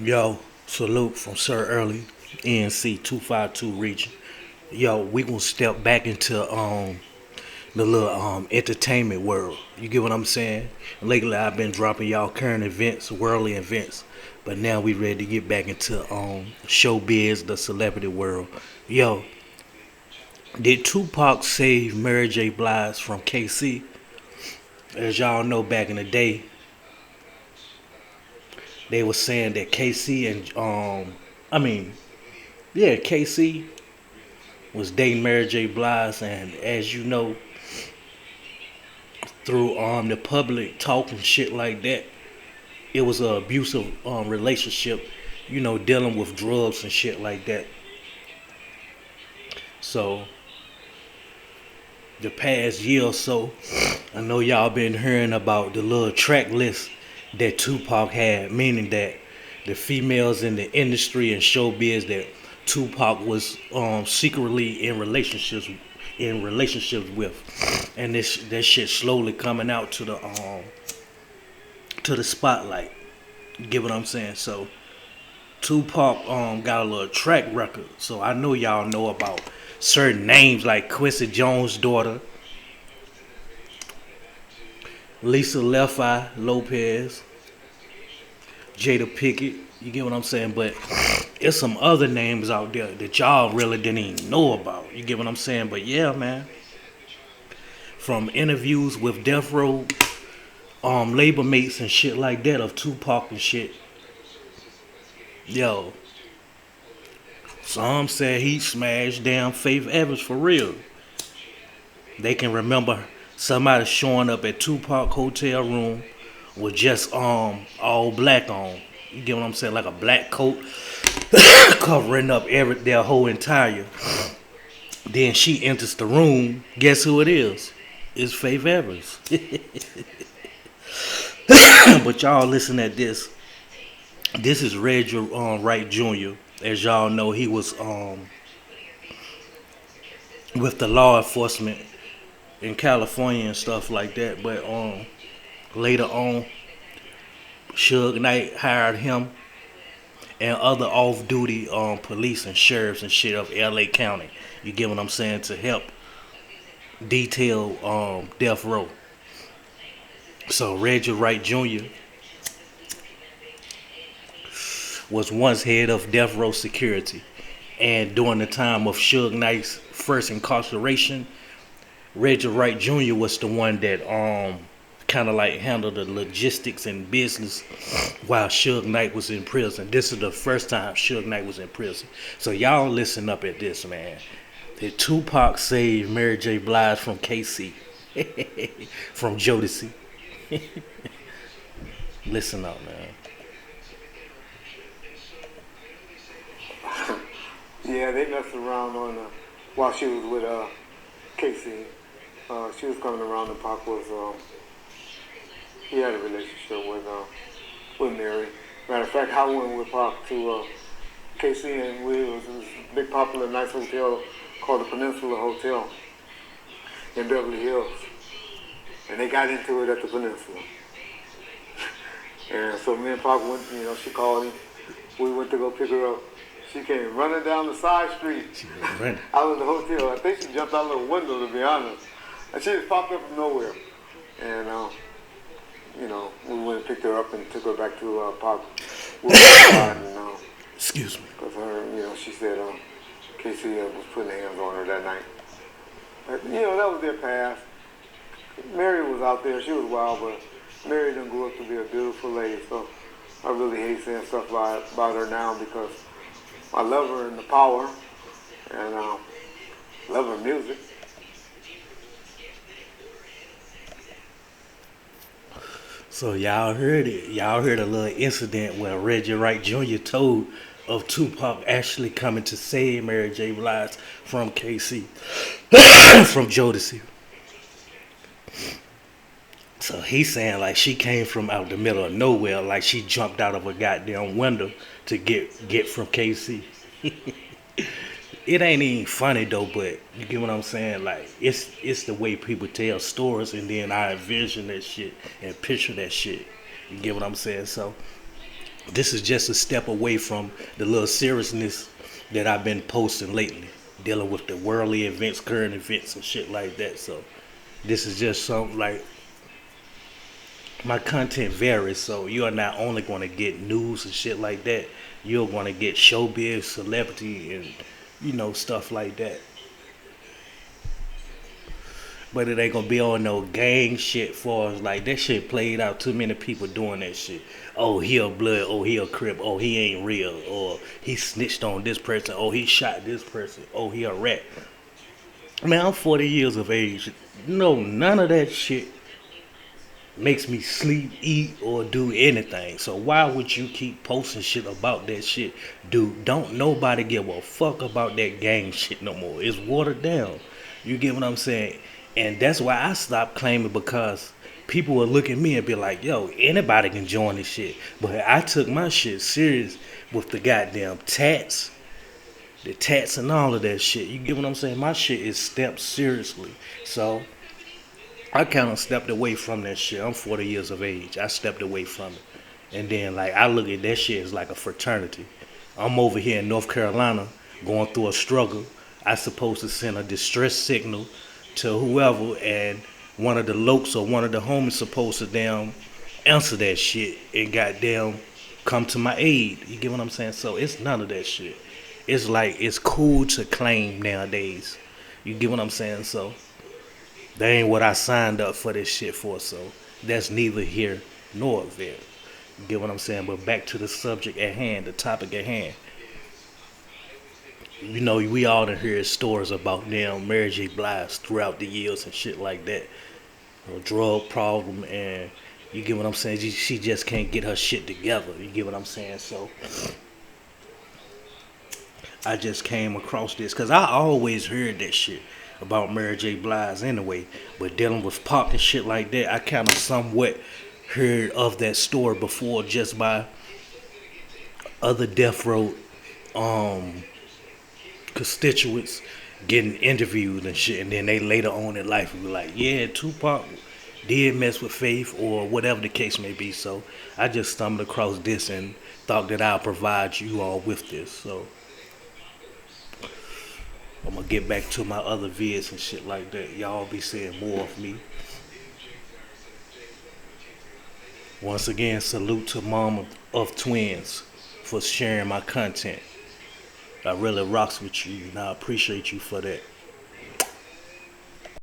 Yo, salute from Sir Early, NC 252 region. Yo, we gonna step back into the little entertainment world. You get what I'm saying? Lately I've been dropping y'all current events, worldly events. But now we ready to get back into showbiz, the celebrity world. Yo, did Tupac save MaryJ Blige from K-C? As y'all know, back in the day, they were saying that K-C and I mean, yeah, K-C was dating MaryJ Blige, and as you know, through the public talk and shit like that, it was a abusive relationship. You know, dealing with drugs and shit like that. So the past year or so, I know y'all been hearing about the little track list that Tupac had, meaning that the females in the industry and showbiz that Tupac was secretly in relationships with, and this that shit slowly coming out to the spotlight. You get what I'm saying? So Tupac got a little track record, so I know y'all know about certain names like Quincy Jones' daughter, Lisa Left Eye Lopez, Jada Pickett. You get what I'm saying? But it's some other names out there that y'all really didn't even know about. You get what I'm saying? But yeah, man. From interviews with Death Row, labor mates and shit like that of Tupac and shit. Yo, some said he smashed damn Faith Evans for real. They can remember somebody showing up at Tupac hotel room with just all black on. You get what I'm saying? Like a black coat covering up their whole entire. Then she enters the room. Guess who it is? It's Faith Evans. But y'all listen at this. This is Reggie Wright Jr. As y'all know, he was with the law enforcement in California and stuff like that. But later on, Suge Knight hired him and other off-duty police and sheriffs and shit of L.A. County. You get what I'm saying? To help detail Death Row. So Reggie Wright Jr. was once head of Death Row Security, and during the time of Suge Knight's first incarceration, Reggie Wright Jr. was the one that kind of like handled the logistics and business while Suge Knight was in prison. This is the first time Suge Knight was in prison. So y'all listen up at this, man. Did Tupac saved Mary J. Blige from K-C? From Jodeci. Listen up, man. Yeah, they messed around on while she was with K-C. She was coming around and Pac was he had a relationship with Mary. Matter of fact, I went with Pac to K-C, and we was this big popular nice hotel called the Peninsula Hotel in Beverly Hills, and they got into it at the Peninsula. And so me and Pac went. She called him. We went to go pick her up. She came running down the side street out of the hotel. I think she jumped out of the window, to be honest. And she just popped up from nowhere. And, we went and picked her up and took her back to Pac. Excuse me. Because she said K-C was putting hands on her that night. But, that was their past. Mary was out there. She was wild, but Mary done grew up to be a beautiful lady. So I really hate saying stuff about her now because I love her and the power, and love her music. So y'all heard it. Y'all heard a little incident where Reggie Wright Jr. told of Tupac actually coming to save Mary J. Blige from K-C, from Jodeci. So he's saying like she came from out the middle of nowhere, like she jumped out of a goddamn window to get from K-C. It ain't even funny though, but you get what I'm saying? Like it's the way people tell stories, and then I envision that shit and picture that shit. You get what I'm saying? So This is just a step away from the little seriousness that I've been posting lately, dealing with the worldly events, current events, and shit like that. So this is just something like my content varies. So you are not only going to get news and shit like that, you're going to get showbiz, celebrity, and stuff like that. But it ain't gonna be on no gang shit for us. Like that shit played out. Too many people doing that shit. Oh, he a blood. Oh, he a crip. Oh, he ain't real. Or he snitched on this person. Oh, he shot this person. Oh, he a rat. Man, I'm 40 years of age. No, none of that shit makes me sleep, eat, or do anything. So why would you keep posting shit about that shit? Dude, don't nobody give a fuck about that gang shit no more. It's watered down. You get what I'm saying? And that's why I stopped claiming, because people would look at me and be like, yo, anybody can join this shit. But I took my shit serious with the goddamn tats. The tats and all of that shit. You get what I'm saying? My shit is stepped seriously. So I kind of stepped away from that shit. I'm 40 years of age. I stepped away from it. And then, like, I look at that shit as like a fraternity. I'm over here in North Carolina going through a struggle. I supposed to send a distress signal to whoever, and one of the lokes or one of the homies supposed to damn answer that shit and goddamn come to my aid. You get what I'm saying? So it's none of that shit. It's like, it's cool to claim nowadays. You get what I'm saying? So that ain't what I signed up for this shit for, so that's neither here nor there. You get what I'm saying? But back to the subject at hand, the topic at hand. We all done heard stories about them MaryJ Blige throughout the years and shit like that. A drug problem, and you get what I'm saying? She just can't get her shit together. You get what I'm saying? So I just came across this because I always heard that shit about MaryJ Blige anyway. But dealing with Pac and shit like that, I kind of somewhat heard of that story before, just by other death row constituents getting interviewed and shit, and then they later on in life will be like, yeah, Tupac did mess with Faith or whatever the case may be. So I just stumbled across this and thought that I'll provide you all with this. So I'm gonna get back to my other vids and shit like that. Y'all be seeing more of me. Once again, salute to Mama of Twins for sharing my content. I really rocks with you, and I appreciate you for that.